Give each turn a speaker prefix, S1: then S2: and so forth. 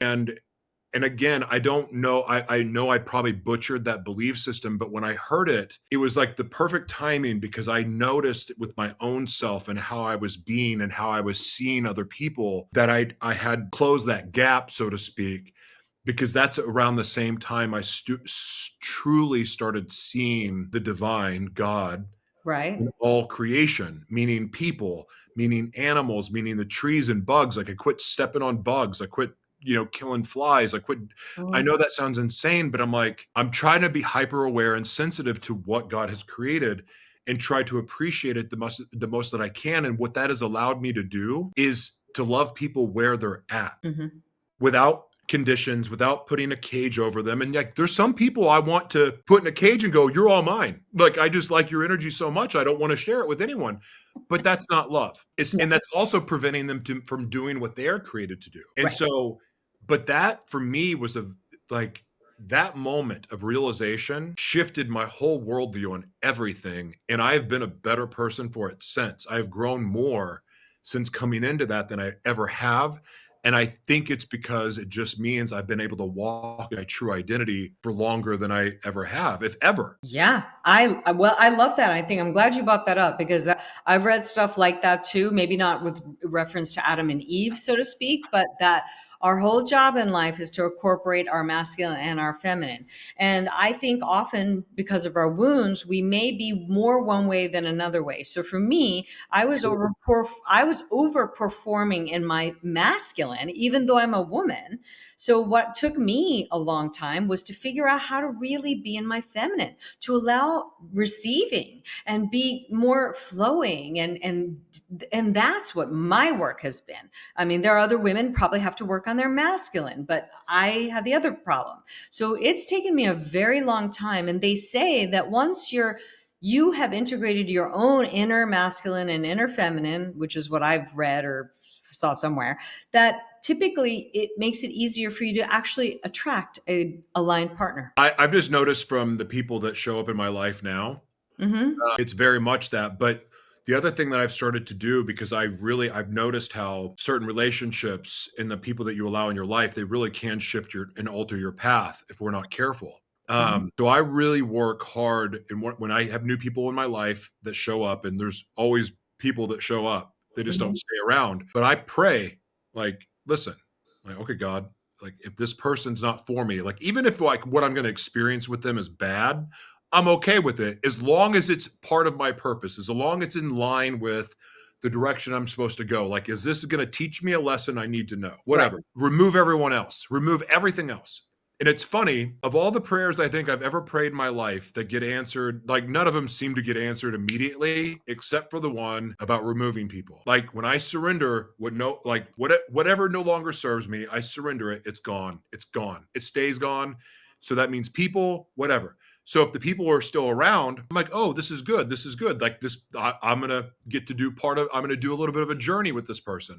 S1: And and again, I don't know, I know I probably butchered that belief system, but when I heard it, it was like the perfect timing because I noticed with my own self and how I was being and how I was seeing other people that I had closed that gap, so to speak, because that's around the same time I truly started seeing the divine God
S2: Right.
S1: in all creation, meaning people, meaning animals, meaning the trees and bugs. Like I quit stepping on bugs. I quit, killing flies. I quit. I
S2: Mm.
S1: know that sounds insane, but I'm like, I'm trying to be hyper aware and sensitive to what God has created and try to appreciate it the most that I can. And what that has allowed me to do is to love people where they're at
S2: Mhm.
S1: without conditions, without putting a cage over them. And like, there's some people I want to put in a cage and go, "You're all mine." Like, I just like your energy so much, I don't want to share it with anyone. But that's not love.
S2: No.
S1: And that's also preventing them from doing what they are created to do. And
S2: Right.
S1: so, but that for me was like that moment of realization shifted my whole worldview on everything. And I've been a better person for it since. I've grown more since coming into that than I ever have. And I think it's because it just means I've been able to walk in my true identity for longer than I ever have, if ever.
S2: Yeah, well, I love that. I think I'm glad you brought that up because I've read stuff like that too. Maybe not with reference to Adam and Eve, so to speak, but that our whole job in life is to incorporate our masculine and our feminine. And I think often because of our wounds, we may be more one way than another way. So for me, I was overperforming in my masculine, even though I'm a woman. So what took me a long time was to figure out how to really be in my feminine, to allow receiving and be more flowing, and that's what my work has been. I mean, there are other women probably have to work on their masculine, but I have the other problem. So it's taken me a very long time, and they say that once you have integrated your own inner masculine and inner feminine, which is what I've read or saw somewhere, that typically it makes it easier for you to actually attract a aligned partner.
S1: I've just noticed from the people that show up in my life now,
S2: Hmm.
S1: it's very much that. But the other thing that I've started to do, because I've noticed how certain relationships and the people that you allow in your life, they really can shift your and alter your path if we're not careful.
S2: Hmm.
S1: So I really work hard, and when I have new people in my life that show up, and there's always people that show up, they just don't
S2: Hmm.
S1: stay around. But I pray, like, listen, like, okay, God, like if this person's not for me, like even if like what I'm going to experience with them is bad, I'm okay with it as long as it's part of my purpose, as long as it's in line with the direction I'm supposed to go. Like, is this going to teach me a lesson I need to know?
S2: Right.
S1: Whatever. Remove everyone else, remove everything else. And it's funny, of all the prayers I think I've ever prayed in my life that get answered, like none of them seem to get answered immediately, except for the one about removing people. Like when I surrender, whatever no longer serves me, I surrender it. It's gone. It's gone. It stays gone. So that means people, whatever. So if the people are still around, I'm like, oh, this is good. This is good. Like this, I'm gonna get to do I'm gonna do a little bit of a journey with this person.